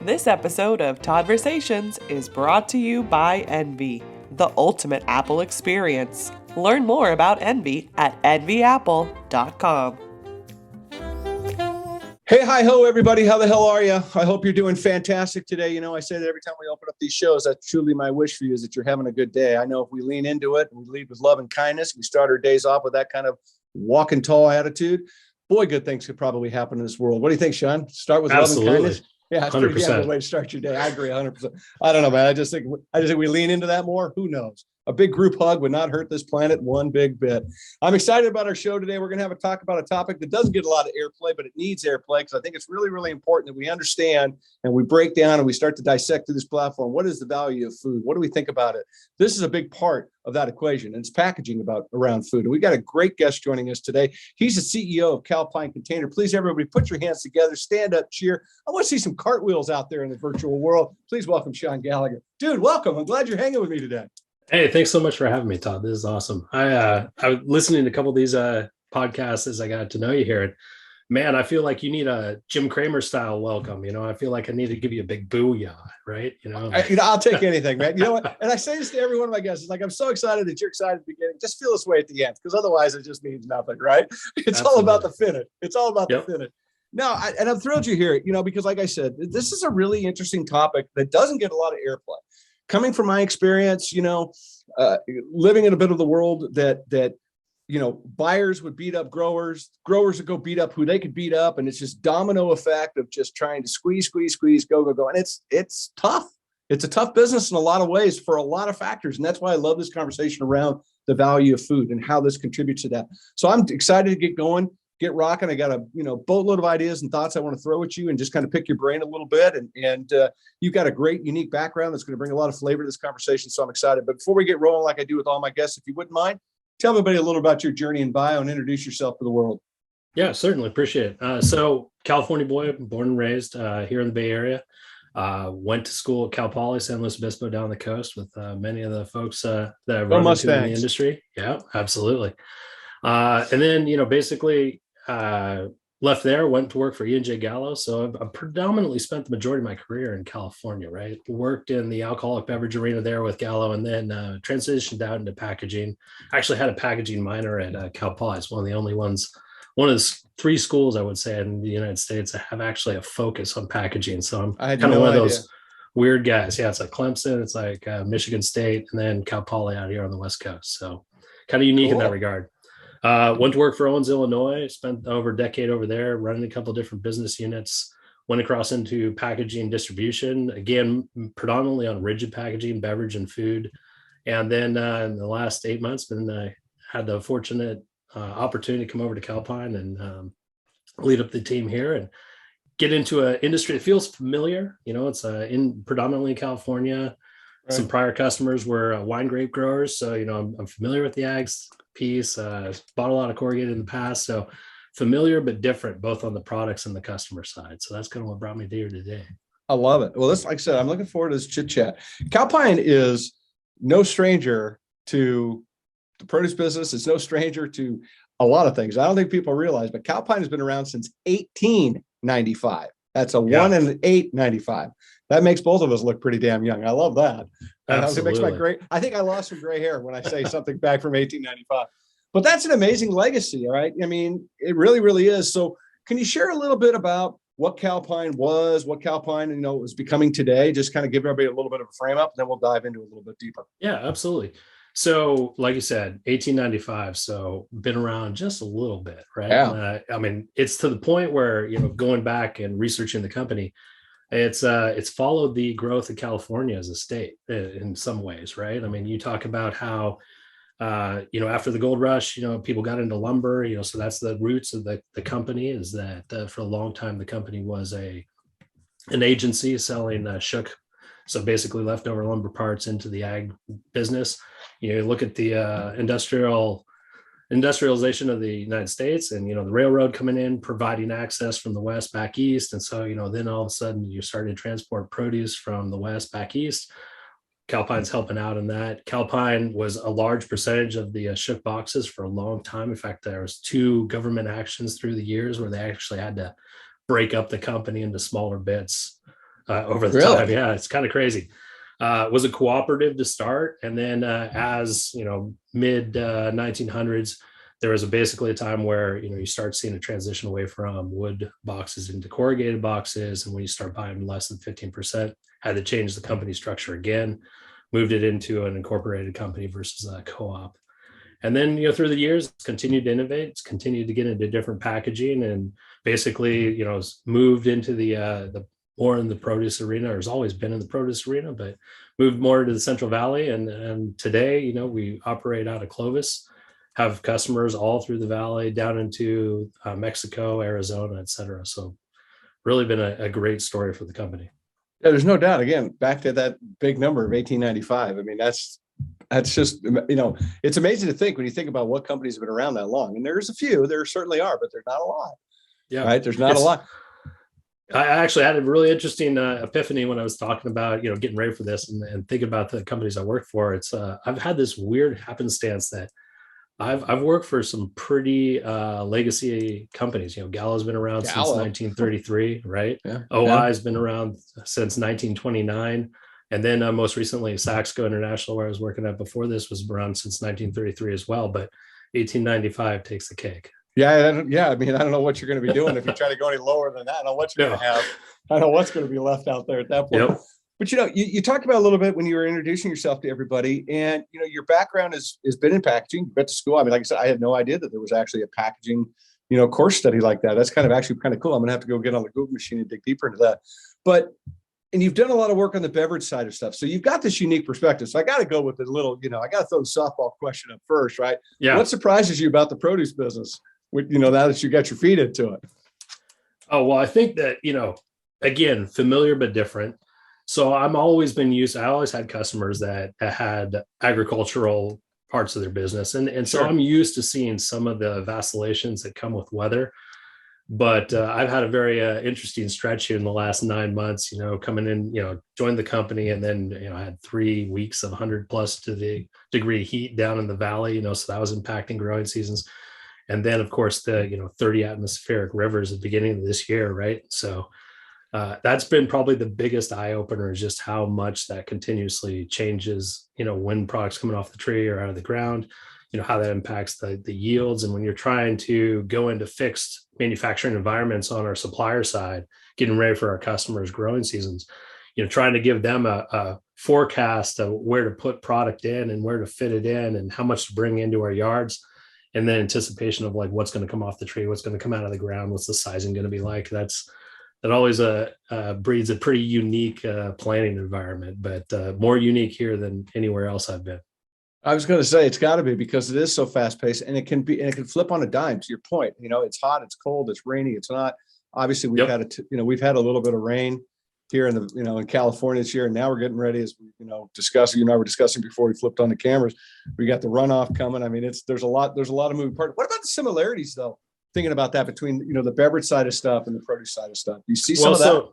This episode of Todd-versations is brought to you by Envy, the ultimate Apple experience. Learn more about Envy at envyapple.com. Hey, hi, ho, everybody. How the hell are you? I hope you're doing fantastic today. You know, I say that every time we open up these shows, that's truly my wish for you, is that you're having a good day. I know if we lean into it, we lead with love and kindness, we start our days off with that kind of walking tall attitude, boy, good things could probably happen in this world. What do you think, Sean? Start with love and kindness? Yeah, it's 100%. Pretty damn good way to start your day. I agree 100%. I don't know, man. I just think we lean into that more. Who knows? A big group hug would not hurt this planet one big bit. I'm excited about our show today. We're going to have a talk about a topic that doesn't get a lot of airplay, but it needs airplay because I think it's really, really important that we understand and we break down and we start to dissect through this platform. What is the value of food? What do we think about it? This is a big part of that equation, and it's packaging around food. And we got a great guest joining us today. He's the CEO of Calpine Container. Please, everybody, put your hands together, stand up, cheer. I want to see some cartwheels out there in the virtual world. Please welcome Sean Gallagher. Dude, welcome. I'm glad you're hanging with me today. Hey, thanks so much for having me, Todd. This is awesome. I was listening to a couple of these podcasts as I got to know you here. And man, I feel like you need a Jim Cramer style welcome. You know, I feel like I need to give you a big booyah, right? I'll take anything, man. You know what? And I say this to every one of my guests. It's like, I'm so excited that you're excited at the beginning. Just feel this way at the end, because otherwise it just means nothing, right? It's Absolutely. All about the finish. It's all about the finish. No, and I'm thrilled you're here, because like I said, this is a really interesting topic that doesn't get a lot of airplay. Coming from my experience, living in a bit of the world that buyers would beat up growers would go beat up who they could beat up. And it's just domino effect of just trying to squeeze, go. And it's tough. It's a tough business in a lot of ways for a lot of factors. And that's why I love this conversation around the value of food and how this contributes to that. So I'm excited to get going. Get rocking. I got a boatload of ideas and thoughts I want to throw at you and just kind of pick your brain a little bit. And you've got a great, unique background that's going to bring a lot of flavor to this conversation. So I'm excited. But before we get rolling, like I do with all my guests, if you wouldn't mind, tell everybody a little about your journey and bio and introduce yourself to the world. Yeah, certainly. Appreciate it. So California boy, born and raised here in the Bay Area. Went to school at Cal Poly, San Luis Obispo down the coast with many of the folks that I've run into in the industry. Yeah, absolutely. And then, basically, left there, went to work for E&J Gallo. So I've predominantly spent the majority of my career in California, right? Worked in the alcoholic beverage arena there with Gallo, and then transitioned out into packaging. Actually had a packaging minor at Cal Poly. It's one of the only ones, one of the three schools I would say in the United States that have actually a focus on packaging. So I'm kind of one of those weird guys. Yeah, it's like Clemson, it's like Michigan State, and then Cal Poly out here on the West Coast. So kind of unique in that regard. Went to work for Owens, Illinois, spent over a decade over there, running a couple of different business units, went across into packaging distribution, again, predominantly on rigid packaging, beverage and food. And then in the last 8 months, I had the fortunate opportunity to come over to Calpine and lead up the team here and get into an industry that feels familiar. It's in predominantly California. Right. Some prior customers were wine grape growers. So, I'm familiar with the ags piece, bought a lot of corrugated in the past. So familiar, but different, both on the products and the customer side. So that's kind of what brought me here today. I love it. Well, this, like I said, I'm looking forward to this chit chat. Calpine is no stranger to the produce business. It's no stranger to a lot of things. I don't think people realize, but Calpine has been around since 1895. That's a 1 and 895. That makes both of us look pretty damn young. I love that. It makes my I think I lost some gray hair when I say something back from 1895. But that's an amazing legacy, all right? I mean, it really, really is. So can you share a little bit about what Calpine was, what Calpine, is becoming today? Just kind of give everybody a little bit of a frame up, and then we'll dive into it a little bit deeper. Yeah, absolutely. So like you said, 1895, so been around just a little bit, right? Yeah. It's to the point where, going back and researching the company, it's followed the growth of California as a state in some ways, right? You talk about how, after the gold rush, people got into lumber, so that's the roots of the company is that for a long time, the company was an agency selling shook. So basically leftover lumber parts into the ag business. You look at the industrialization of the United States and, the railroad coming in, providing access from the West back East. And so, then all of a sudden you started to transport produce from the West back East. Calpine's helping out in that. Calpine was a large percentage of the shook boxes for a long time. In fact, there was 2 government actions through the years where they actually had to break up the company into smaller bits over the time. Yeah, it's kind of crazy. Was a cooperative to start, and then as mid 1900s, there was basically a time where you start seeing a transition away from wood boxes into corrugated boxes, and when you start buying less than 15%, had to change the company structure again, moved it into an incorporated company versus a co-op. And then, through the years, it's continued to innovate. It's continued to get into different packaging, and basically, moved into the more in the produce arena, or has always been in the produce arena, but moved more into the Central Valley. And today, we operate out of Clovis, have customers all through the valley, down into Mexico, Arizona, et cetera. So really been a great story for the company. Yeah, there's no doubt. Again, back to that big number of 1895. I mean, that's just, it's amazing to think when you think about what companies have been around that long. And there's a few, there certainly are, but there's not a lot. Yeah. Right. There's not a lot. I actually had a really interesting epiphany when I was talking about, getting ready for this and thinking about the companies I work for. It's I've had this weird happenstance that I've worked for some pretty legacy companies. Gallagher's been around since 1933, right? Yeah. OI has been around since 1929. And then most recently, Saxco International, where I was working at before this, was around since 1933 as well. But 1895 takes the cake. Yeah. I mean, I don't know what you're going to be doing if you try to go any lower than that. I don't know what you're going to have. I don't know what's going to be left out there at that point. Yep. But, you talked about a little bit when you were introducing yourself to everybody, and, your background has been in packaging. You went to school. I mean, like I said, I had no idea that there was actually a packaging, course study like that. That's kind of cool. I'm going to have to go get on the Google machine and dig deeper into that. And you've done a lot of work on the beverage side of stuff. So you've got this unique perspective. So I got to go with a little, I got to throw the softball question up first, right? Yeah. What surprises you about the produce business? Now that you got your feet into it. Oh, well, I think that, again, familiar but different. So I always had customers that had agricultural parts of their business. And so I'm used to seeing some of the vacillations that come with weather. But I've had a very interesting stretch here in the last 9 months, coming in, joined the company, and then, I had 3 weeks of 100+ degree heat down in the valley, so that was impacting growing seasons. And then, of course, the 30 atmospheric rivers at the beginning of this year, right? So that's been probably the biggest eye opener, is just how much that continuously changes, when products coming off the tree or out of the ground, how that impacts the yields. And when you're trying to go into fixed manufacturing environments on our supplier side, getting ready for our customers' growing seasons, trying to give them a forecast of where to put product in and where to fit it in and how much to bring into our yards. And then anticipation of like what's going to come off the tree, what's going to come out of the ground, what's the sizing going to be like. That always breeds a pretty unique planning environment, but more unique here than anywhere else I've been. I was going to say it's got to be, because it is so fast paced, and it can flip on a dime. To your point, it's hot, it's cold, it's rainy, it's not. Obviously, we've had a little bit of rain here in the in California this year, and now we're getting ready, as we discussing. You and I were discussing before we flipped on the cameras. We got the runoff coming. I mean, there's a lot of moving parts. What about the similarities, though? Thinking about that between the beverage side of stuff and the produce side of stuff, you see some of that?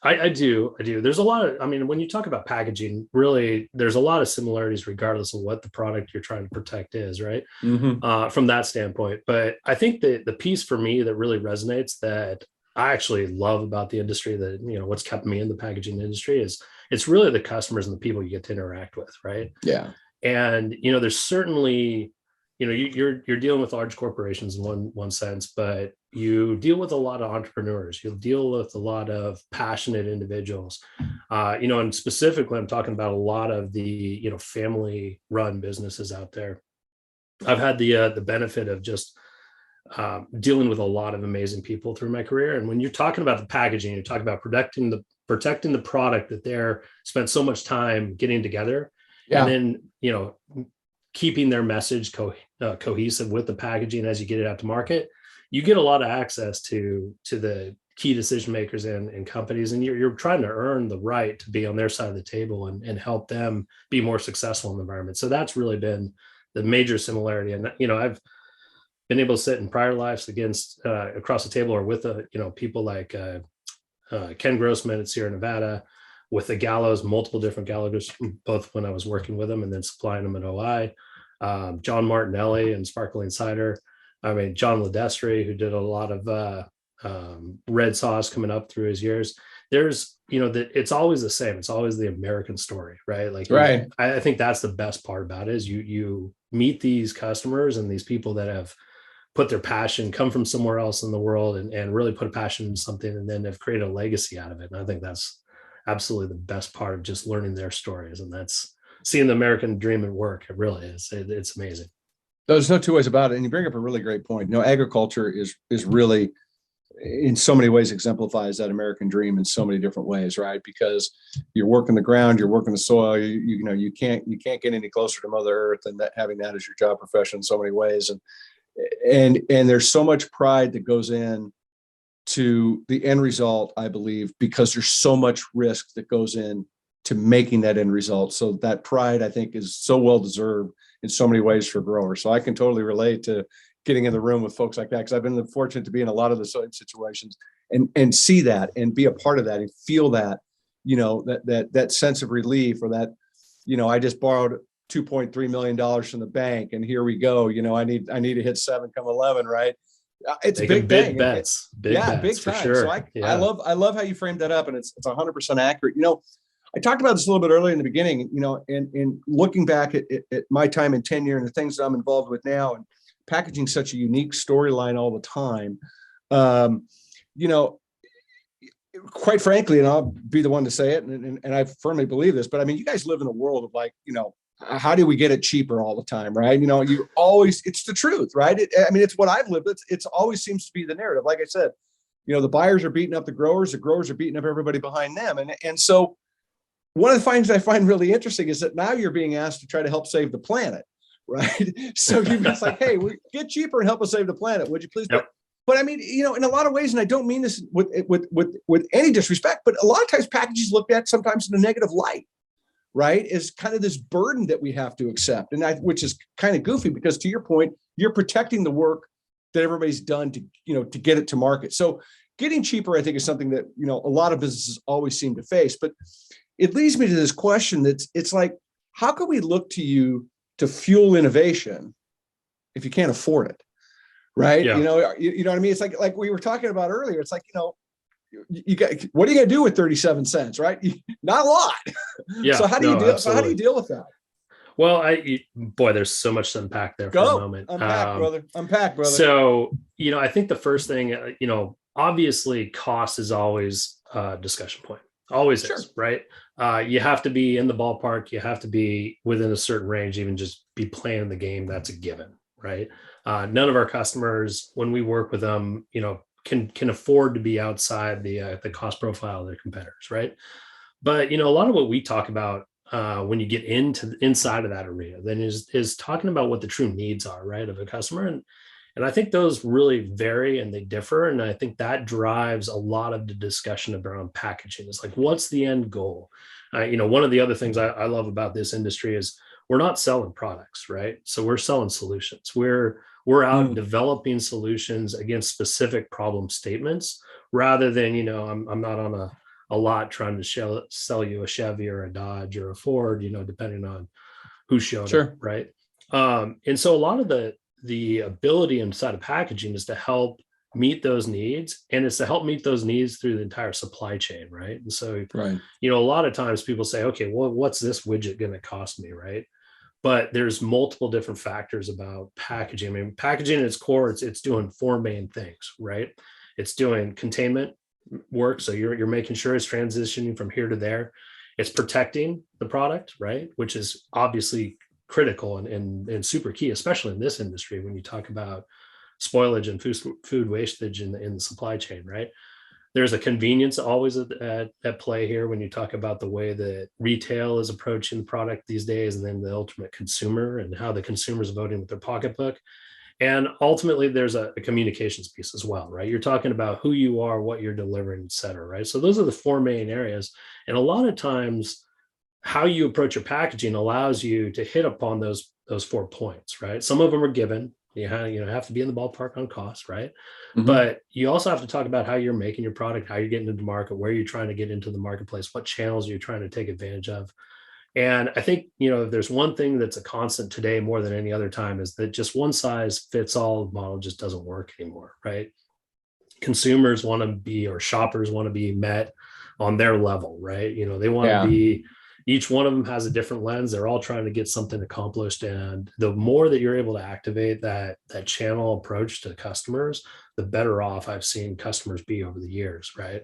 I do. There's a lot of, when you talk about packaging, really, there's a lot of similarities regardless of what the product you're trying to protect is, right? Mm-hmm. From that standpoint. But I think that the piece for me that really resonates, that I actually love about the industry, that, what's kept me in the packaging industry, is it's really the customers and the people you get to interact with, right? Yeah. And, there's certainly, you're dealing with large corporations in one sense, but you deal with a lot of entrepreneurs. You'll deal with a lot of passionate individuals, and specifically, I'm talking about a lot of the, family-run businesses out there. I've had the benefit of just dealing with a lot of amazing people through my career. And when you're talking about the packaging, you're talking about protecting the product that they're spent so much time getting together, and then, keeping their message cohesive with the packaging as you get it out to market. You get a lot of access to the key decision makers and companies, and you're trying to earn the right to be on their side of the table and help them be more successful in the environment. So that's really been the major similarity. And, I've been able to sit in prior lives across the table, or with people like Ken Grossman at Sierra Nevada, with the Gallows, multiple different Gallaghers, both when I was working with them and then supplying them at OI, John Martinelli and Sparkling Cider. John Ledestre, who did a lot of red sauce coming up through his years. there's, it's always the same. It's always the American story, right? Like, right. I think that's the best part about it is you meet these customers and these people that have put their passion, come from somewhere else in the world and really put a passion in something and then have created a legacy out of it. And I think that's absolutely the best part of just learning their stories. And that's seeing the American dream at work. It really is. It's amazing. There's no two ways about it. And you bring up a really great point. Agriculture is really, in so many ways, exemplifies that American dream in so many different ways, right? Because you're working the ground, you're working the soil. You can't get any closer to Mother Earth than having that as your job profession in so many ways. And there's so much pride that goes in to the end result, I believe, because there's so much risk that goes in to making that end result. So that pride, I think, is so well deserved in so many ways for growers. So I can totally relate to getting in the room with folks like that, because I've been fortunate to be in a lot of the same situations and see that and be a part of that and feel that, that sense of relief, or that, I just borrowed $2.3 million from the bank and here we go. I need to hit 7 come 11, right? It's a big thing. Bets. Big time. Sure. So I love how you framed that up, and it's 100% accurate. I talked about this a little bit earlier in the beginning, and looking back at my time in tenure and the things that I'm involved with now, and packaging such a unique storyline all the time. Quite frankly, and I'll be the one to say it, and I firmly believe this, but I mean, you guys live in a world of like, how do we get it cheaper all the time, right? You always, it's the truth, right? It's what I've lived. It's always seems to be the narrative. Like I said, the buyers are beating up the growers are beating up everybody behind them. And so one of the things I find really interesting is that now you're being asked to try to help save the planet, right? So it's like, hey, we get cheaper and help us save the planet. Would you please? Yep. But I mean, in a lot of ways, and I don't mean this with any disrespect, but a lot of times packaging is looked at sometimes in a negative light, right? Is kind of this burden that we have to accept, which is kind of goofy, because to your point, you're protecting the work that everybody's done to get it to market. So getting cheaper, I think, is something that, a lot of businesses always seem to face. But it leads me to this question it's like, how can we look to you to fuel innovation if you can't afford it? Right. Yeah. You know what I mean? It's like we were talking about earlier. It's like, you got, what are you going to do with 37 cents? Right. Not a lot. Yeah. So how do you deal with that? Well, there's so much to unpack there for a moment. Unpack, brother. So, I think the first thing, obviously cost is always a discussion point. Always sure. Is, right? You have to be in the ballpark. You have to be within a certain range, even just be playing the game. That's a given, right? None of our customers, when we work with them, can afford to be outside the cost profile of their competitors, right? But, a lot of what we talk about when you get inside of that arena, then is talking about what the true needs are, right, of a customer. And I think those really vary and they differ. And I think that drives a lot of the discussion around packaging. It's like, what's the end goal? One of the other things I love about this industry is we're not selling products, right? So we're selling solutions. We're out developing solutions against specific problem statements rather than, I'm not on a lot trying to sell you a Chevy or a Dodge or a Ford, depending on who showed sure. up, right? And so a lot of the ability inside of packaging is to help meet those needs, and it's to help meet those needs through the entire supply chain, right? And so, right. A lot of times people say, okay, well, what's this widget going to cost me, right? But there's multiple different factors about packaging. I mean, packaging at its core, it's doing 4 main things, right? It's doing containment work, so you're making sure it's transitioning from here to there. It's protecting the product, right? Which is obviously critical and super key, especially in this industry when you talk about spoilage and food wastage in the supply chain, right? There's a convenience always at play here when you talk about the way that retail is approaching the product these days, and then the ultimate consumer and how the consumer is voting with their pocketbook. And ultimately, there's a communications piece as well, right? You're talking about who you are, what you're delivering, et cetera, right? So those are the 4 main areas. And a lot of times, how you approach your packaging allows you to hit upon those 4 points, right? Some of them are given. You have to be in the ballpark on cost, right? Mm-hmm. But you also have to talk about how you're making your product, how you're getting into the market, where you're trying to get into the marketplace, what channels you're trying to take advantage of. And I think, if there's one thing that's a constant today more than any other time is that just one size fits all model just doesn't work anymore, right? consumers want to be, or shoppers want to be met on their level, right? They want to be, each one of them has a different lens. They're all trying to get something accomplished. And the more that you're able to activate that channel approach to customers, the better off I've seen customers be over the years, right?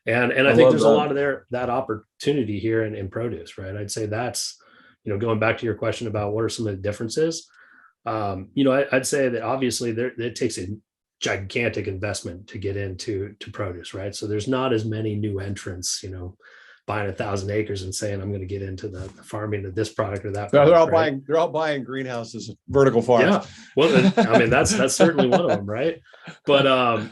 And I think there's a lot of that opportunity here in produce, right? I'd say that's, going back to your question about what are some of the differences, I'd say that obviously it takes a gigantic investment to get into produce, right? So there's not as many new entrants, buying 1,000 acres and saying, I'm going to get into the farming of this product or that. Product, they're all buying greenhouses, vertical farms. Yeah. Well, I mean, that's certainly one of them. Right. But,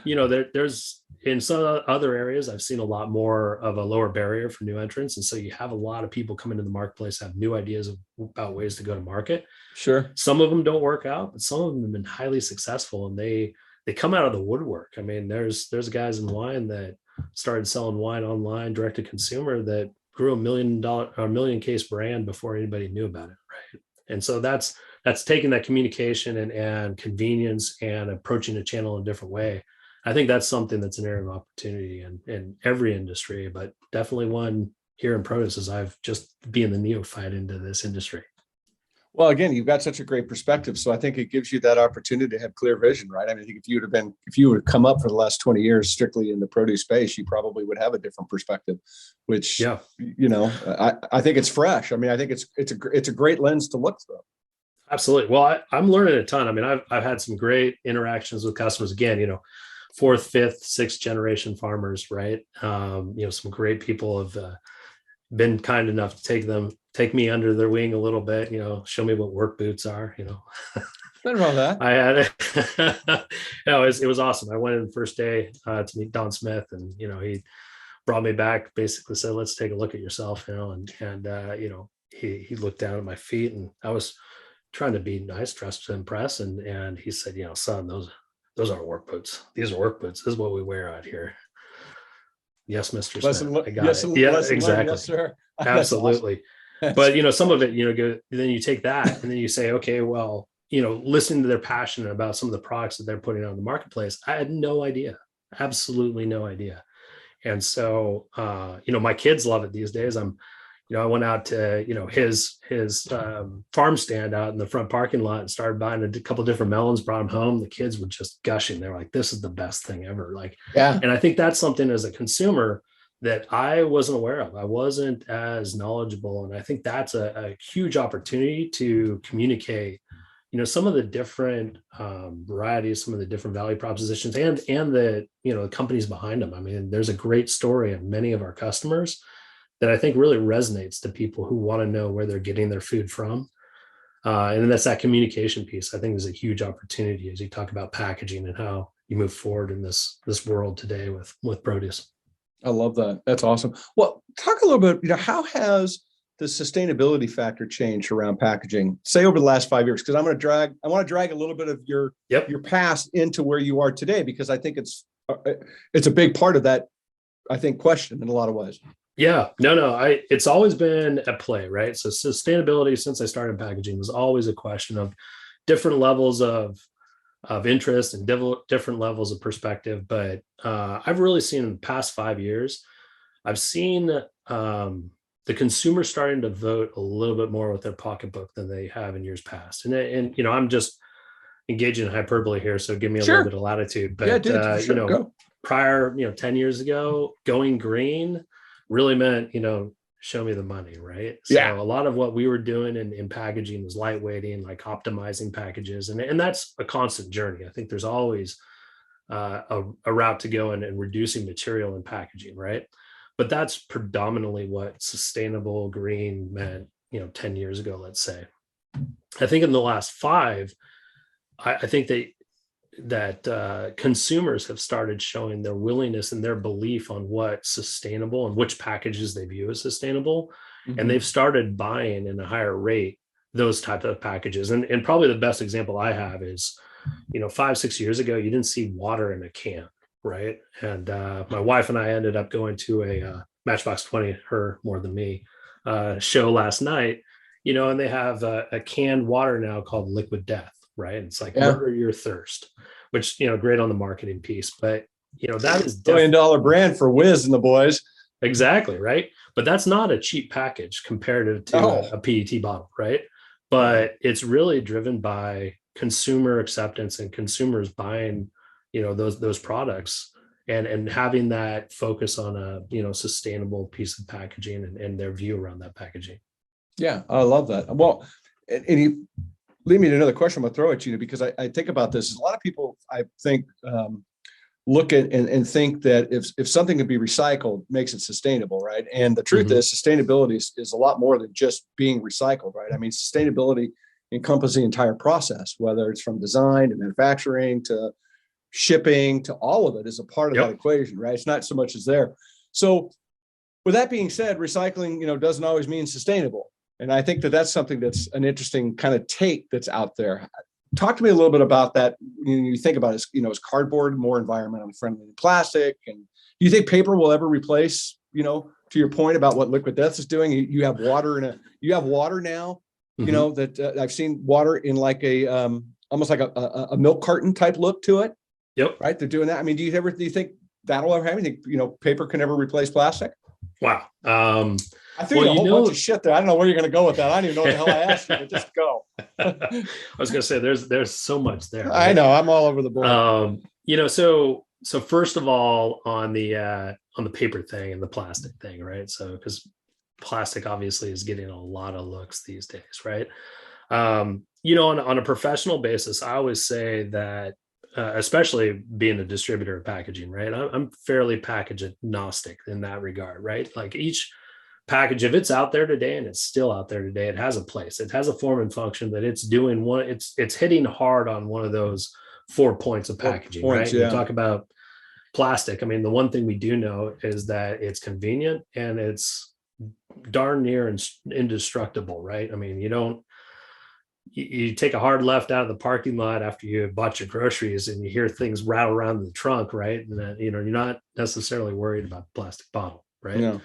there's in some other areas, I've seen a lot more of a lower barrier for new entrants. And so you have a lot of people come into the marketplace, have new ideas about ways to go to market. Sure. Some of them don't work out, but some of them have been highly successful, and they come out of the woodwork. I mean, there's guys in wine that started selling wine online, direct to consumer, that grew $1 million case brand before anybody knew about it. Right. And so that's taking that communication and convenience and approaching a channel in a different way. I think that's something that's an area of opportunity in every industry, but definitely one here in produce, as I've just being the neophyte into this industry. Well, again, you've got such a great perspective. So I think it gives you that opportunity to have clear vision, right? I mean, I think if you would have come up for the last 20 years strictly in the produce space, you probably would have a different perspective, which, I think it's fresh. I mean, I think it's a great lens to look through. Absolutely. Well, I'm learning a ton. I mean, I've had some great interactions with customers, again, 4th, 5th, 6th generation farmers, right? Some great people have been kind enough to take me under their wing a little bit, show me what work boots are, Nothing wrong with that. I had it. It was awesome. I went in the first day to meet Don Smith, and, he brought me back, basically said, let's take a look at yourself, and he looked down at my feet, and I was trying to be nice, dressed to impress. And he said, son, those aren't work boots. These are work boots. This is what we wear out here. Yes, Mr. Smith. I got it. Yeah, exactly. Yes, sir. Absolutely. Awesome. But, some of it, then you take that and then you say, okay, well, listening to their passion about some of the products that they're putting on the marketplace, I had no idea, absolutely no idea. And so, my kids love it these days. I went out to, his farm stand out in the front parking lot and started buying a couple of different melons, brought them home. The kids were just gushing. They're like, this is the best thing ever. And I think that's something as a consumer that I wasn't aware of. I wasn't as knowledgeable. And I think that's a huge opportunity to communicate, some of the different varieties, some of the different value propositions and the, the companies behind them. I mean, there's a great story of many of our customers that I think really resonates to people who want to know where they're getting their food from. And that's that communication piece, I think, is a huge opportunity as you talk about packaging and how you move forward in this world today with produce. I love that. That's awesome. Well, talk a little bit, how has the sustainability factor changed around packaging, say over the last 5 years? Because I want to drag a little bit of your past into where you are today, because I think it's a big part of that, I think, question in a lot of ways. Yeah, no, it's always been at play, right? So sustainability, since I started packaging, was always a question of different levels of interest and different levels of perspective. But I've really seen in the past 5 years, I've seen the consumer starting to vote a little bit more with their pocketbook than they have in years past. And I'm just engaging in hyperbole here, so give me a little bit of latitude. But go. Prior, 10 years ago, going green really meant, show me the money, right? So a lot of what we were doing in packaging was lightweighting, like optimizing packages. And that's a constant journey. I think there's always a route to go and reducing material in packaging, right? But that's predominantly what sustainable green meant, 10 years ago, let's say. I think in the last 5, I think that consumers have started showing their willingness and their belief on what's sustainable and which packages they view as sustainable. Mm-hmm. And they've started buying in a higher rate those types of packages. And probably the best example I have is, 5-6 years ago, you didn't see water in a can, right? And my wife and I ended up going to a Matchbox 20, her more than me, show last night, and they have a canned water now called Liquid Death. Right. It's like murder your thirst, which, great on the marketing piece. But that is $1 billion brand for Wiz and the boys. Exactly. Right. But that's not a cheap package comparative to a PET bottle. Right. But it's really driven by consumer acceptance and consumers buying, those products and having that focus on a, sustainable piece of packaging and their view around that packaging. Yeah, I love that. Well, and you lead me to another question I'm going to throw at you, because I think about this. A lot of people, I think, look at and think that if something can be recycled, makes it sustainable, right? And the truth is, sustainability is a lot more than just being recycled, right? I mean, sustainability encompasses the entire process, whether it's from design to manufacturing to shipping to all of it is a part of that equation, right? It's not so much as there. So with that being said, recycling, doesn't always mean sustainable. And I think that that's something that's an interesting kind of take that's out there. Talk to me a little bit about that. When you think about it, is cardboard more environmentally friendly than plastic? And do you think paper will ever replace, to your point about what Liquid Death is doing? You have water now, that I've seen water in like a almost like a milk carton type look to it. Yep. Right. They're doing that. I mean, do you think that'll ever happen? You think, paper can ever replace plastic? Wow. I think a whole bunch of shit there. I don't know where you're going to go with that. I don't even know what the hell I asked you, but just go. I was going to say there's so much there. Right? I know, I'm all over the board. So first of all, on the paper thing and the plastic thing, right? So because plastic obviously is getting a lot of looks these days, right? On a professional basis, I always say that, especially being a distributor of packaging, right? I'm fairly package agnostic in that regard, right? Like each package, if it's out there today and it's still out there today, it has a place. It has a form and function that it's doing one. It's hitting hard on one of those 4 points of packaging, right? Yeah. You talk about plastic. I mean, the one thing we do know is that it's convenient and it's darn near indestructible, right? I mean, you take a hard left out of the parking lot after you bought your groceries and you hear things rattle around in the trunk, right? And that, you're not necessarily worried about the plastic bottle, right? No.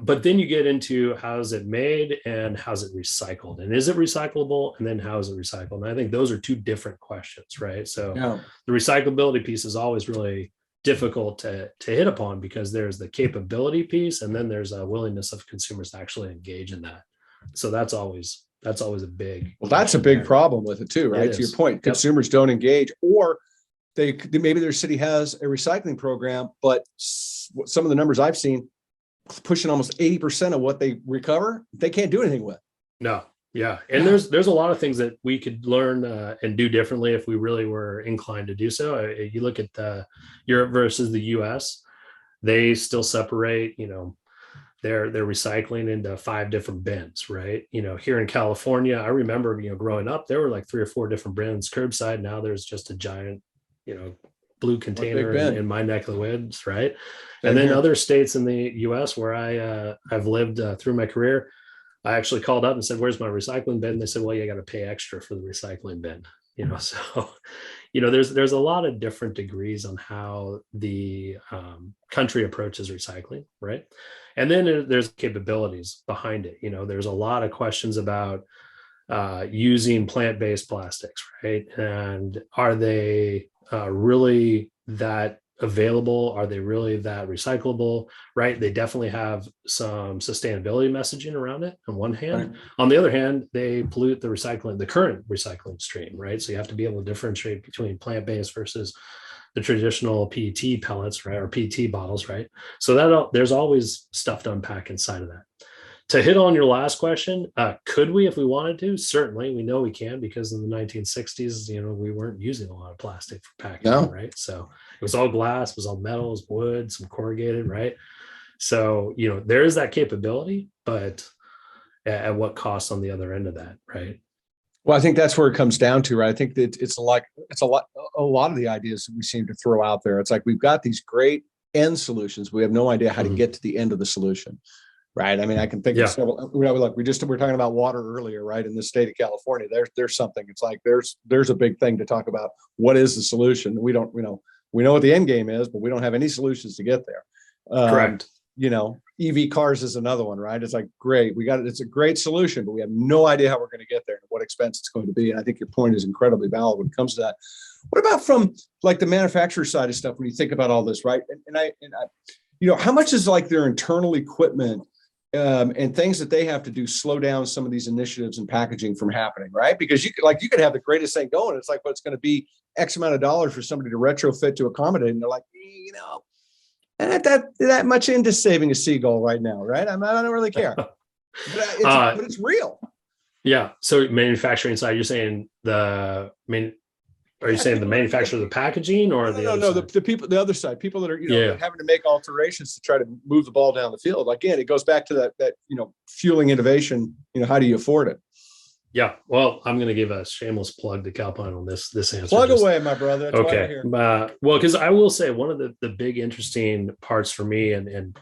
But then you get into how's it made and how's it recycled, and is it recyclable, and then how is it recycled? And I think those are two different questions, right? So the recyclability piece is always really difficult to hit upon, because there's the capability piece, and then there's a willingness of consumers to actually engage in that. So that's always a big. Well, that's a big problem with it too, right? To your point, consumers don't engage, or maybe their city has a recycling program, but some of the numbers I've seen, pushing almost 80% of what they recover, they can't do anything with. No. Yeah. And there's a lot of things that we could learn and do differently if we really were inclined to do so. You look at Europe versus the US, they still separate, their recycling into 5 different bins, right? Here in California, I remember, growing up, there were like 3 or 4 different bins curbside. Now there's just a giant, blue container in my neck of the woods, right? And then other states in the US where I've lived through my career, I actually called up and said, "Where's my recycling bin?" And they said, "Well, you got to pay extra for the recycling bin." So, there's a lot of different degrees on how the country approaches recycling, right? And then there's capabilities behind it. There's a lot of questions about using plant-based plastics, right? And are they really that available? Are they really that recyclable, right? They definitely have some sustainability messaging around it on one hand. Right. On the other hand, they pollute the current recycling stream, right? So you have to be able to differentiate between plant-based versus the traditional PET pellets, right? Or PET bottles, right? So there's always stuff to unpack inside of that. To hit on your last question, could we, if we wanted to? Certainly, we know we can, because in the 1960s, we weren't using a lot of plastic for packaging, right? So it was all glass, it was all metals, wood, some corrugated, right? So, there is that capability, but at what cost on the other end of that, right? Well, I think that's where it comes down to, right? I think that it's a lot of the ideas that we seem to throw out there. It's like we've got these great end solutions. We have no idea how to get to the end of the solution. Right. I mean, I can think of several. Look, we're talking about water earlier, right? In the state of California, there's something. It's like there's a big thing to talk about. What is the solution? We know what the end game is, but we don't have any solutions to get there. Correct. EV cars is another one, right? It's like, great, it's a great solution, but we have no idea how we're going to get there and what expense it's going to be. And I think your point is incredibly valid when it comes to that. What about from like the manufacturer side of stuff when you think about all this, right? And I, how much is like their internal equipment and things that they have to do slow down some of these initiatives and packaging from happening, right? Because you could have the greatest thing going. It's like, well, it's going to be X amount of dollars for somebody to retrofit to accommodate. And they're like, that much into saving a seagull right now, right? I don't really care. But it's real. Yeah. So manufacturing side, you're saying are you saying the manufacturer of the packaging or the people, the other side, people that are, having to make alterations to try to move the ball down the field. Again, it goes back to that, fueling innovation, how do you afford it? Yeah. Well, I'm going to give a shameless plug to Calpine on this answer. Plug away, my brother. That's okay. Well, because I will say one of the big interesting parts for me, and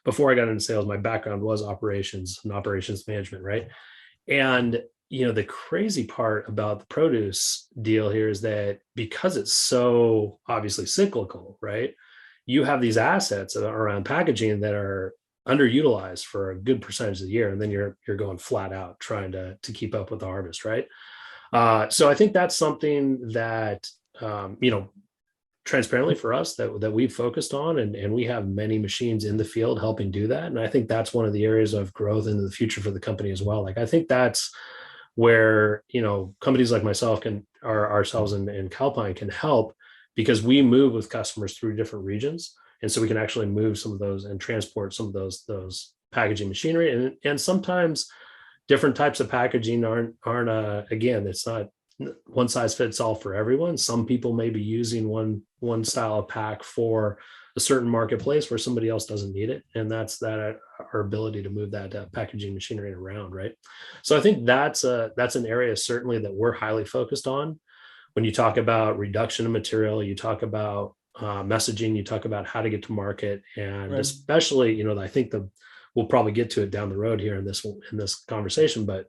before I got into sales, my background was operations and operations management, right? And the crazy part about the produce deal here is that because it's so obviously cyclical, right? You have these assets around packaging that are underutilized for a good percentage of the year, and then you're going flat out trying to keep up with the harvest, right? So I think that's something that transparently for us that we've focused on, and we have many machines in the field helping do that. And I think that's one of the areas of growth into the future for the company as well. Like I think that's where companies like myself ourselves and Calpine can help, because we move with customers through different regions, and so we can actually move some of those and transport some of those packaging machinery, and sometimes different types of packaging aren't again, it's not one size fits all for everyone. Some people may be using one style of pack for a certain marketplace where somebody else doesn't need it, and that's our ability to move that packaging machinery around, right? So I think that's an area certainly that we're highly focused on. When you talk about reduction of material, you talk about messaging, you talk about how to get to market, and right. Especially, I think we'll probably get to it down the road here in this conversation, but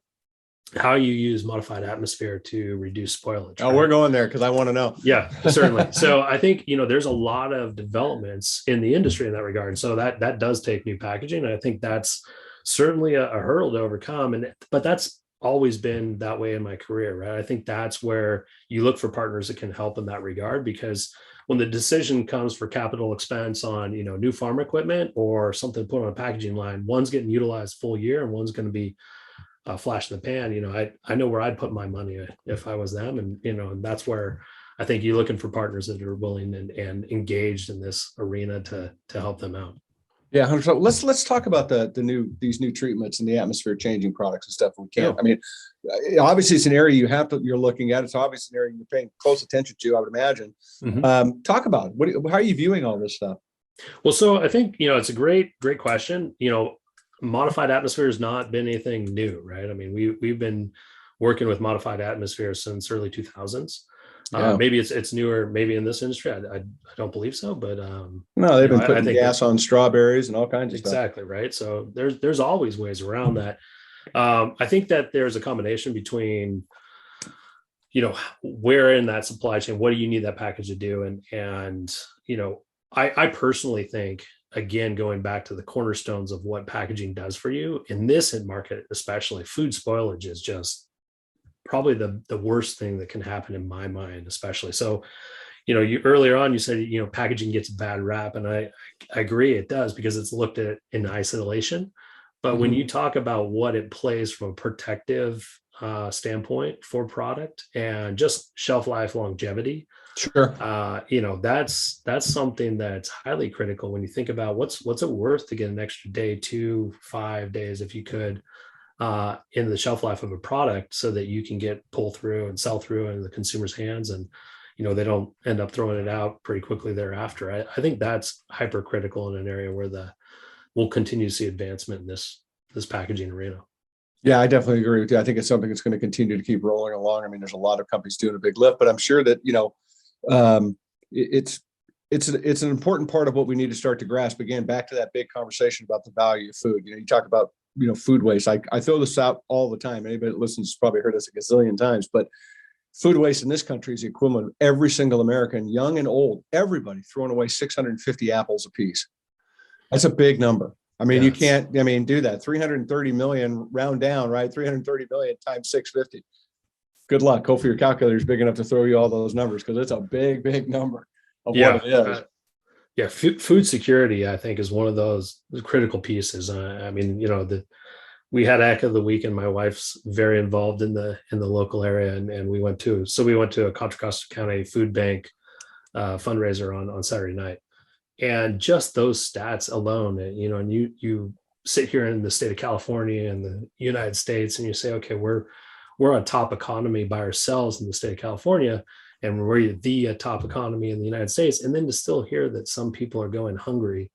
how you use modified atmosphere to reduce spoilage. Oh, right? We're going there because I want to know. Yeah, certainly. So I think, there's a lot of developments in the industry in that regard. So that does take new packaging. And I think that's certainly a hurdle to overcome. But that's always been that way in my career, right? I think that's where you look for partners that can help in that regard, because when the decision comes for capital expense on, new farm equipment or something put on a packaging line, one's getting utilized full year and one's going to be flash in the pan. I know where I'd put my money if I was them, and that's where I think you're looking for partners that are willing and engaged in this arena to help them out. Yeah, 100%. Let's talk about these new treatments and the atmosphere changing products and stuff. We can't. Yeah. I mean, obviously it's an area you're looking at. It's obviously an area you're paying close attention to, I would imagine. Mm-hmm. Talk about it. How are you viewing all this stuff? Well, so I think it's a great question. Modified atmosphere has not been anything new, right? I mean, we've been working with modified atmosphere since early 2000s. Yeah. Maybe it's newer, maybe in this industry. I don't believe so, but no, they've been putting gas on strawberries and all kinds of stuff. Exactly, right. So there's always ways around that. I think that there's a combination between where in that supply chain, what do you need that package to do, and I personally think, again, going back to the cornerstones of what packaging does for you in this market, especially food spoilage is just probably the worst thing that can happen in my mind, especially. So, you earlier on, you said, packaging gets a bad rap, and I agree it does, because it's looked at in isolation. But when you talk about what it plays from a protective standpoint for product and just shelf life longevity, sure. That's something that's highly critical when you think about what's it worth to get an extra day, 2-5 days, if you could, in the shelf life of a product, so that you can get pull through and sell through in the consumer's hands, and they don't end up throwing it out pretty quickly thereafter. I think that's hyper critical in an area where we'll continue to see advancement in this packaging arena. Yeah, I definitely agree with you. I think it's something that's going to continue to keep rolling along. I mean, there's a lot of companies doing a big lift, but I'm sure that it's an important part of what we need to start to grasp. Again, back to that big conversation about the value of food. You talk about food waste. I throw this out all the time. Anybody that listens has probably heard this a gazillion times, but food waste in this country is the equivalent of every single American, young and old, everybody throwing away 650 apples a piece. That's a big number. I mean, You can't, do that. 330 million round down, right? 330 million times 650. Good luck. Hopefully your calculator is big enough to throw you all those numbers, because it's a big, big number of what it is. Food security, I think, is one of those critical pieces. I mean, we had Ag of the Week, and my wife's very involved in the local area, and we went to a Contra Costa County food bank fundraiser on Saturday night, and just those stats alone, and you sit here in the state of California and the United States, and you say, okay, we're a top economy by ourselves in the state of California, and we're the top economy in the United States, and then to still hear that some people are going hungry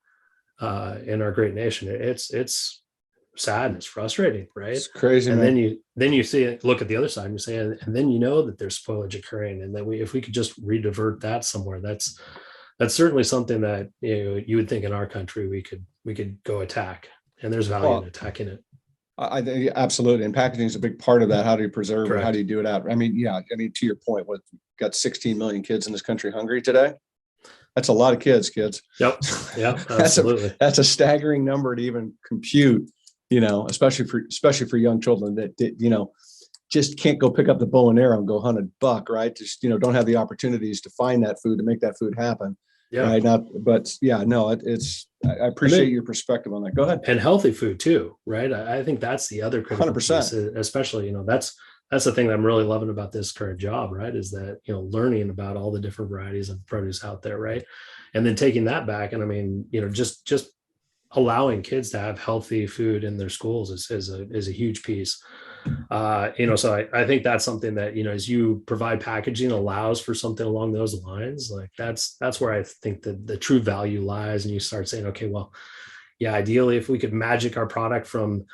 in our great nation, it's sad and it's frustrating, right? It's crazy. And man. then you see it, look at the other side, and you say, and then that there's spoilage occurring, and that if we could just redivert that somewhere, that's certainly something that you would think in our country we could go attack, and there's value in attacking it. I think absolutely, and packaging is a big part of that. How do you preserve it? How do you do it out? I mean, to your point, what got 16 million kids in this country hungry today? That's a lot of kids. Yep. Yeah, absolutely. That's a staggering number to even compute. Especially for young children that just can't go pick up the bow and arrow and go hunt a buck, right? Just don't have the opportunities to find that food, to make that food happen. Yeah. Right. I appreciate your perspective on that. Go ahead. And healthy food too, right? I think that's the other critical 100%. Piece, especially, that's the thing that I'm really loving about this current job, right? Is that, learning about all the different varieties of produce out there, right? And then taking that back. And I mean, just allowing kids to have healthy food in their schools is a huge piece. So I think that's something that, as you provide packaging allows for something along those lines, like that's where I think that the true value lies. And you start saying, okay, well, yeah, ideally, if we could magic our product from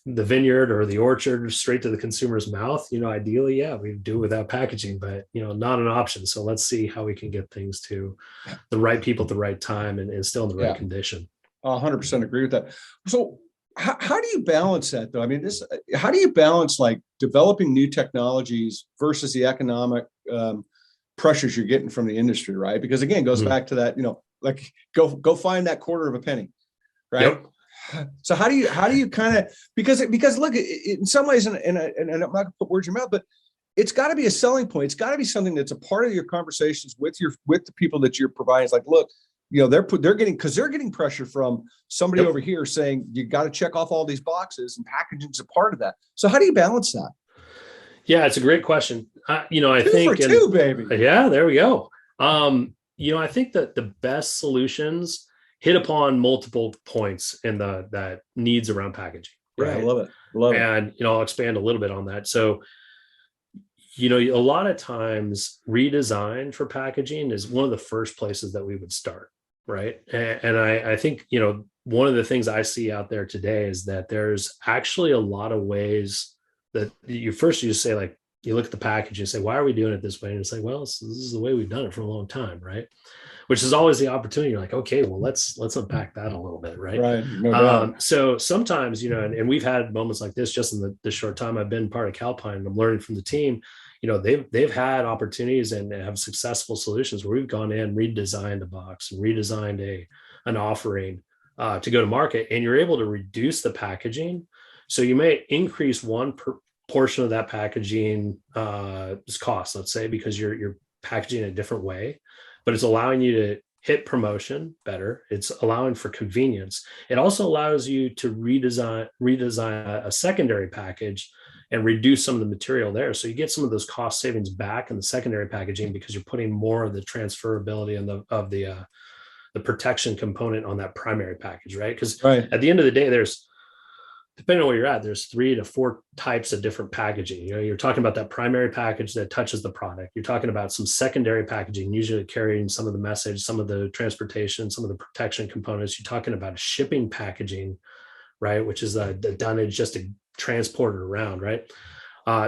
the vineyard or the orchard straight to the consumer's mouth, ideally, yeah, we do it without packaging, but, not an option. So let's see how we can get things to the right people at the right time and still in the right condition. 100% agree with that. So how do you balance that though? I mean, how do you balance like developing new technologies versus the economic pressures you're getting from the industry, right? Because again, it goes back to that, like go find that quarter of a penny, right? Yep. So how do you kind of, because look, in some ways, and I'm not gonna put words in your mouth, but it's got to be a selling point. It's got to be something that's a part of your conversations with the people that you're providing. It's like, look, they're getting pressure from somebody over here saying you got to check off all these boxes, and packaging is a part of that. So how do you balance that? Yeah, it's a great question. I think for two, baby. Yeah, there we go. I think that the best solutions hit upon multiple points in that needs around packaging. Right? Yeah, I love it. And I'll expand a little bit on that. So, a lot of times redesign for packaging is one of the first places that we would start. Right. And I think, one of the things I see out there today is that there's actually a lot of ways that you say, like, you look at the package and say, why are we doing it this way? And it's like, well, this is the way we've done it for a long time. Right. Which is always the opportunity. You're like, okay, well, let's unpack that a little bit. Right. Right. No doubt. So sometimes, and we've had moments like this just in the short time I've been part of Calpine, and I'm learning from the team. They've had opportunities and have successful solutions where we've gone in, redesigned a box, redesigned an offering to go to market, and you're able to reduce the packaging. So you may increase one portion of that packaging cost, let's say, because you're packaging in a different way, but it's allowing you to hit promotion better. It's allowing for convenience. It also allows you to redesign a secondary package and reduce some of the material there. So you get some of those cost savings back in the secondary packaging because you're putting more of the transferability and of the protection component on that primary package, right? Because at the end of the day, depending on where you're at, there's 3 to 4 types of different packaging. You're talking about that primary package that touches the product. You're talking about some secondary packaging, usually carrying some of the message, some of the transportation, some of the protection components. You're talking about shipping packaging, right? Which is the dunnage just to transport it around, right?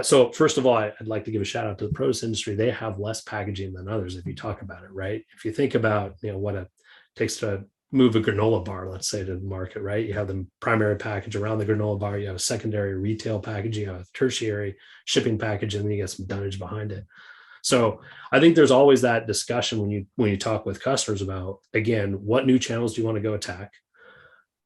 So first of all, I'd like to give a shout out to the produce industry. They have less packaging than others if you talk about it, right? If you think about, what it takes to move a granola bar, let's say, to the market, right? You have the primary package around the granola bar, you have a secondary retail packaging, you have a tertiary shipping package, and then you get some dunnage behind it. So I think there's always that discussion when you talk with customers about, again, what new channels do you want to go attack?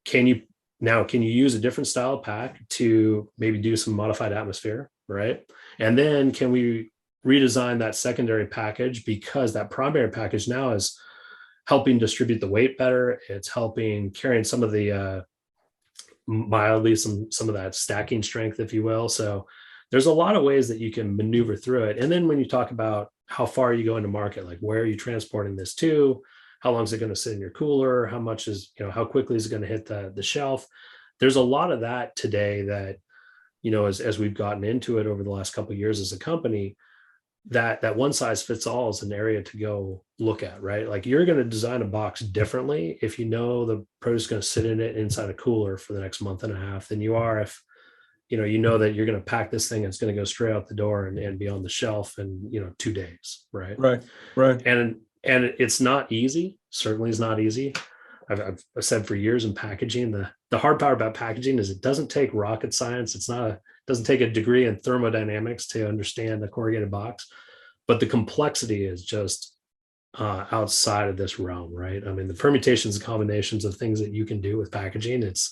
Can you use a different style pack to maybe do some modified atmosphere, right? And then can we redesign that secondary package, because that primary package now is helping distribute the weight better. It's helping carrying some of the mildly some of that stacking strength, if you will. So there's a lot of ways that you can maneuver through it. And then when you talk about how far you go into market, like where are you transporting this to? How long is it going to sit in your cooler? How much is, how quickly is it going to hit the shelf? There's a lot of that today that, as we've gotten into it over the last couple of years as a company, that one size fits all is an area to go look at, right? Like you're going to design a box differently if you know the produce is going to sit in it inside a cooler for the next month and a half than you are if you know that you're going to pack this thing and it's going to go straight out the door and be on the shelf in 2 days, right? Right. And it's not easy. Certainly is not easy. I've said for years in packaging, the hard part about packaging is it doesn't take rocket science. It doesn't take a degree in thermodynamics to understand a corrugated box, but the complexity is just outside of this realm, right? I mean, the permutations and combinations of things that you can do with packaging, it's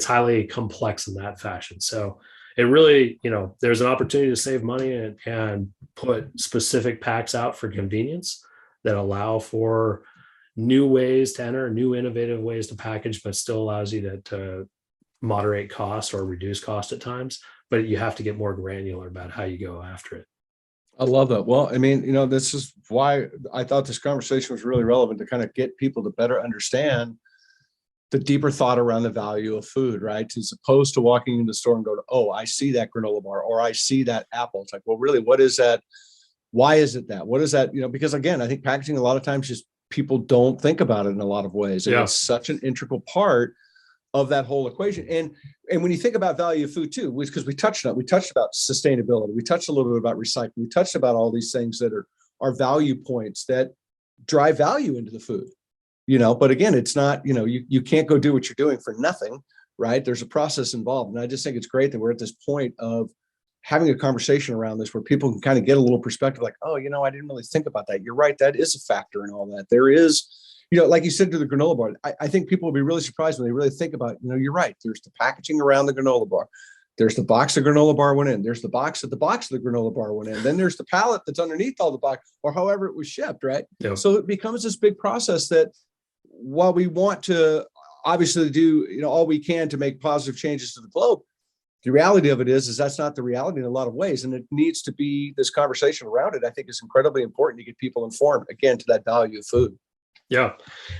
highly complex in that fashion. So it really, there's an opportunity to save money and put specific packs out for convenience that allow for new ways to enter, new innovative ways to package, but still allows you to moderate cost or reduce cost at times. But you have to get more granular about how you go after it. I love that. Well, I mean, this is why I thought this conversation was really relevant, to kind of get people to better understand the deeper thought around the value of food, right? As opposed to walking into the store and go to, oh, I see that granola bar, or I see that apple. It's like, well, really, what is that? Why is it that? What is that? Because again, I think packaging a lot of times just people don't think about it in a lot of ways. And it's such an integral part of that whole equation. And when you think about value of food too, because we touched about sustainability, we touched a little bit about recycling, we touched about all these things that are value points that drive value into the food. But again, it's not, you can't go do what you're doing for nothing, right? There's a process involved. And I just think it's great that we're at this point of having a conversation around this where people can kind of get a little perspective, like, oh, I didn't really think about that. You're right. That is a factor in all that. There is, like you said to the granola bar, I think people will be really surprised when they really think about, you're right. There's the packaging around the granola bar. There's the box the granola bar went in. There's the box of the granola bar went in. Then there's the pallet that's underneath all the box, or however it was shipped, right? Yep. So it becomes this big process that, while we want to obviously do all we can to make positive changes to the globe, the reality of it is that's not the reality in a lot of ways. And it needs to be, this conversation around it, I think, is incredibly important to get people informed, again, to that value of food. Yeah.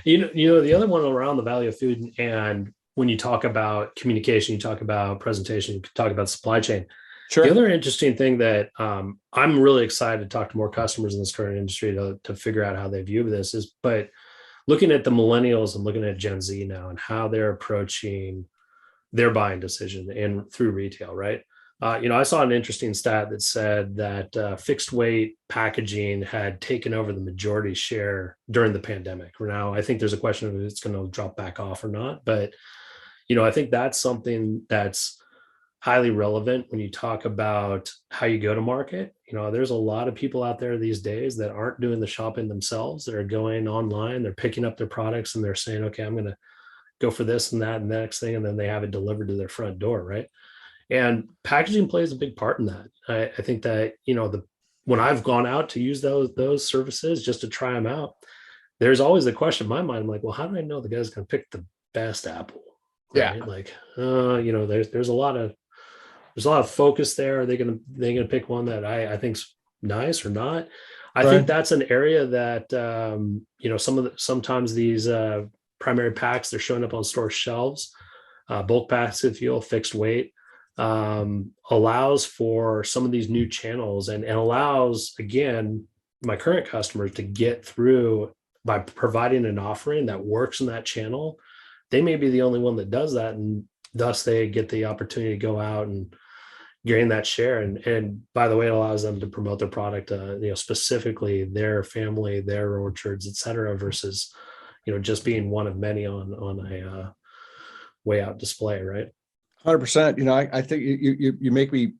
The other one around the value of food, and when you talk about communication, you talk about presentation, you talk about supply chain. Sure. The other interesting thing that I'm really excited to talk to more customers in this current industry to figure out how they view this is, but looking at the millennials and looking at Gen Z now and how they're approaching their buying decision and through retail, right? I saw an interesting stat that said that fixed weight packaging had taken over the majority share during the pandemic. Now, I think there's a question of if it's going to drop back off or not, but I think that's something that's highly relevant when you talk about how you go to market. There's a lot of people out there these days that aren't doing the shopping themselves. They're going online, they're picking up their products and they're saying, okay, I'm going to go for this and that and the next thing. And then they have it delivered to their front door. Right. And packaging plays a big part in that. I think that, when I've gone out to use those services just to try them out, there's always the question in my mind. I'm like, well, how do I know the guy's going to pick the best apple? Right? Yeah. Like, there's a lot of focus there. Are they going to pick one that I think's nice or not? I think that's an area that, sometimes these primary packs, they're showing up on store shelves, bulk packs, if you will, fixed weight, allows for some of these new channels and allows, again, my current customers to get through by providing an offering that works in that channel. They may be the only one that does that, and thus they get the opportunity to go out and gain that share. And by the way, it allows them to promote their product, specifically their family, their orchards, et cetera, versus, just being one of many on a way out display, right? 100%. I think you make me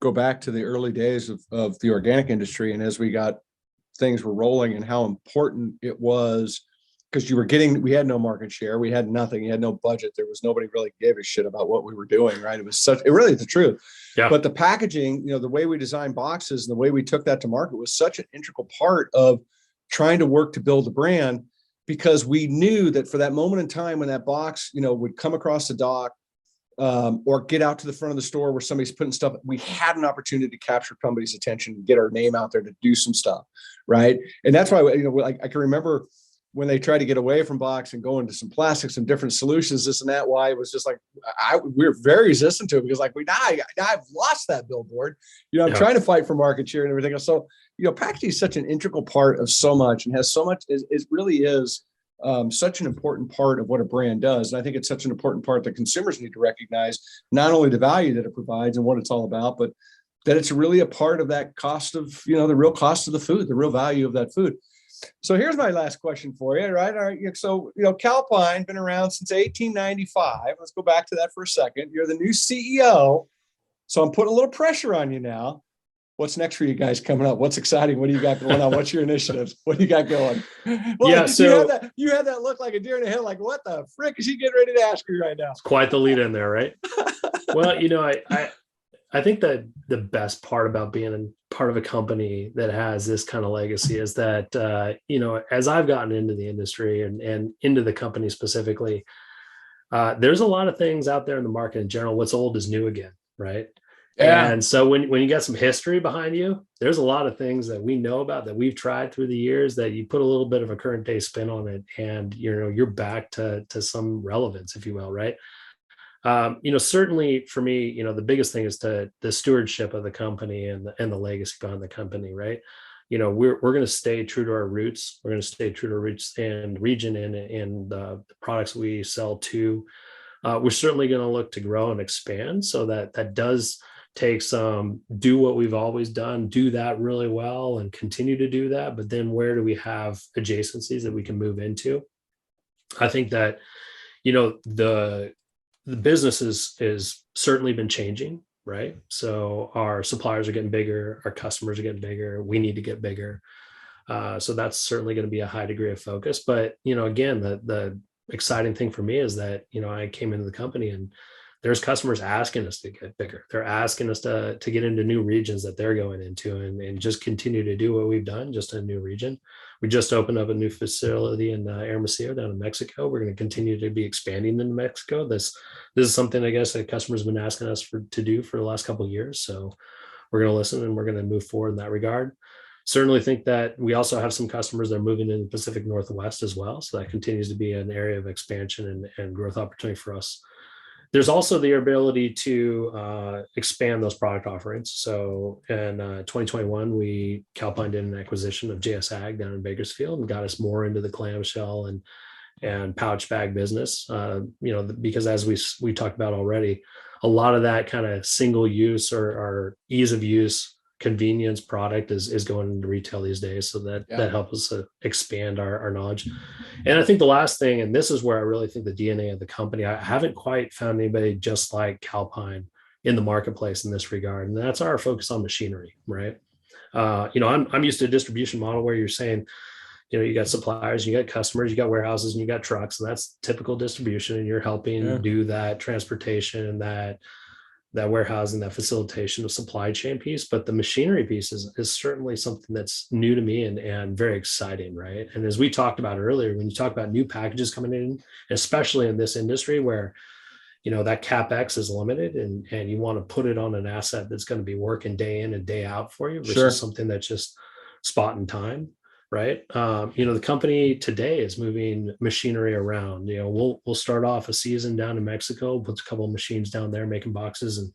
go back to the early days of the organic industry. And as things were rolling and how important it was because we had no market share. We had nothing. You had no budget. There was nobody really gave a shit about what we were doing, right? It really is the truth. Yeah. But the packaging, the way we designed boxes and the way we took that to market was such an integral part of trying to work to build a brand, because we knew that for that moment in time when that box, would come across the dock, or get out to the front of the store where somebody's putting stuff, we had an opportunity to capture somebody's attention and get our name out there to do some stuff. Right. And that's why, I can remember when they tried to get away from box and go into some plastics and different solutions, this and that, why it was just like, we were very resistant to it, because like, I've lost that billboard, I'm trying to fight for market share and everything else. So, packaging is such an integral part of so much, and has so much, it really is such an important part of what a brand does. And I think it's such an important part that consumers need to recognize, not only the value that it provides and what it's all about, but that it's really a part of that cost of, the real cost of the food, the real value of that food. So here's my last question for you, right? All right. So, Calpine been around since 1895. Let's go back to that for a second. You're the new CEO. So I'm putting a little pressure on you now. What's next for you guys coming up? What's exciting? What do you got going on? What's your initiatives? What do you got going? Well, yeah, so you have that look like a deer in the head, like, what the frick is he getting ready to ask you right now? It's quite the lead in there, right? Well, I think that the best part about being a part of a company that has this kind of legacy is that, as I've gotten into the industry and into the company specifically, there's a lot of things out there in the market in general. What's old is new again, right? Yeah. And so when you got some history behind you, there's a lot of things that we know about that we've tried through the years that you put a little bit of a current day spin on it, and you're back to some relevance, if you will, right? Certainly for me, the biggest thing is the stewardship of the company and the legacy behind the company, right? We're going to stay true to our roots. We're going to stay true to our roots and region and the products we sell to. We're certainly going to look to grow and expand. So that does take some, do what we've always done, do that really well and continue to do that. But then where do we have adjacencies that we can move into? I think that, the business is certainly been changing, right? So our suppliers are getting bigger, our customers are getting bigger, we need to get bigger. So that's certainly going to be a high degree of focus. But, again, the exciting thing for me is that, I came into the company and there's customers asking us to get bigger. They're asking us to get into new regions that they're going into and just continue to do what we've done just in a new region. We just opened up a new facility in Hermosillo down in Mexico. We're going to continue to be expanding into Mexico. This is something I guess that customers have been asking us to do for the last couple of years. So we're going to listen and we're going to move forward in that regard. Certainly think that we also have some customers that are moving in the Pacific Northwest as well. So that continues to be an area of expansion and growth opportunity for us. There's also the ability to expand those product offerings. So in 2021, Calpine did an acquisition of JS Ag down in Bakersfield and got us more into the clamshell and pouch bag business. Because as we talked about already, a lot of that kind of single use or ease of use convenience product is going into retail these days. So that helps us expand our knowledge. And I think the last thing, and this is where I really think the DNA of the company, I haven't quite found anybody just like Calpine in the marketplace in this regard. And that's our focus on machinery, right? I'm used to a distribution model where you're saying, you got suppliers, you got customers, you got warehouses, and you got trucks, and that's typical distribution. And you're helping do that transportation and that warehousing, that facilitation of supply chain piece. But the machinery piece is certainly something that's new to me and very exciting, right? And as we talked about earlier, when you talk about new packages coming in, especially in this industry where, that CapEx is limited and you want to put it on an asset that's going to be working day in and day out for you versus something that's just spot in time. Right. The company today is moving machinery around. We'll start off a season down in Mexico, put a couple of machines down there making boxes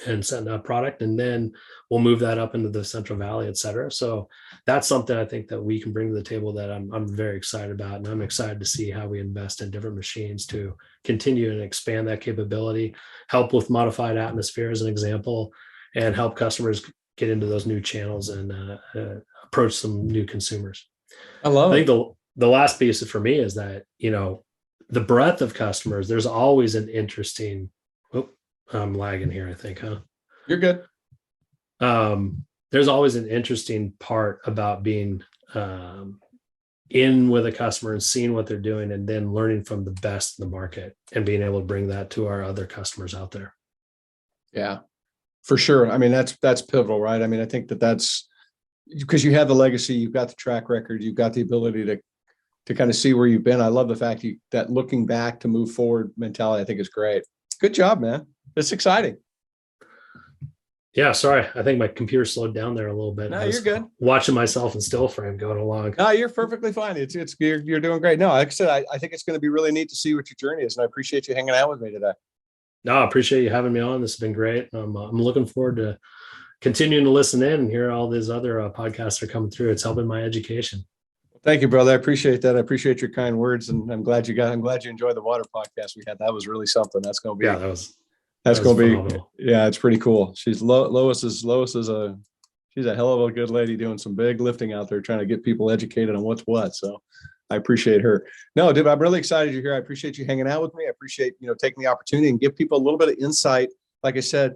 and sending out product. And then we'll move that up into the Central Valley, et cetera. So that's something I think that we can bring to the table that I'm very excited about. And I'm excited to see how we invest in different machines to continue and expand that capability, help with modified atmosphere as an example, and help customers get into those new channels and approach some new consumers. I think the last piece for me is that, the breadth of customers, there's always an interesting, I'm lagging here, I think, huh? You're good. There's always an interesting part about being in with a customer and seeing what they're doing, and then learning from the best in the market and being able to bring that to our other customers out there. Yeah, for sure. I mean, that's pivotal, right? I mean, I think that's because you have the legacy, you've got the track record, you've got the ability to kind of see where you've been. I love the fact that looking back to move forward mentality, I think is great. Good job, man. It's exciting. Yeah, sorry. I think my computer slowed down there a little bit. No, you're good. Watching myself in still frame going along. No, you're perfectly fine. You're doing great. No, like I said, I think it's going to be really neat to see what your journey is, and I appreciate you hanging out with me today. No, I appreciate you having me on. This has been great. I'm looking forward to continuing to listen in and hear all these other podcasts are coming through. It's helping my education. Thank you, brother. I appreciate that. I appreciate your kind words, and I'm glad you enjoyed the water podcast we had. That was really something. That's going to be, that's going to be, yeah, it's pretty cool. Lois is she's a hell of a good lady doing some big lifting out there, trying to get people educated on what's what. So I appreciate her. No, dude, I'm really excited you're here. I appreciate you hanging out with me. I appreciate, taking the opportunity and give people a little bit of insight. Like I said,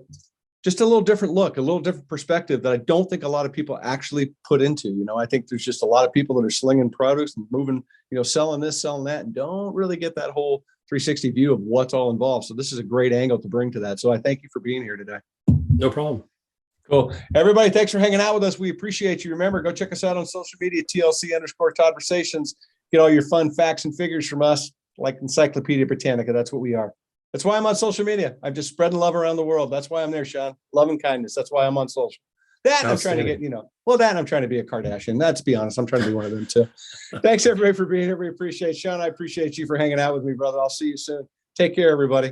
just a little different look, a little different perspective that I don't think a lot of people actually put into. I think there's just a lot of people that are slinging produce and moving, selling this, selling that, and don't really get that whole 360 view of what's all involved. So this is a great angle to bring to that. So I thank you for being here today. No problem. Cool. Everybody, thanks for hanging out with us. We appreciate you. Remember, go check us out on social media, TLC_Todd-versations. Get all your fun facts and figures from us, like Encyclopedia Britannica. That's what we are. That's why I'm on social media. I'm just spreading love around the world. That's why I'm there, Sean. Love and kindness. That's why I'm on social. I'm trying to get, I'm trying to be a Kardashian. Let's be honest. I'm trying to be one of them too. Thanks everybody for being here. We appreciate it. Sean, I appreciate you for hanging out with me, brother. I'll see you soon. Take care, everybody.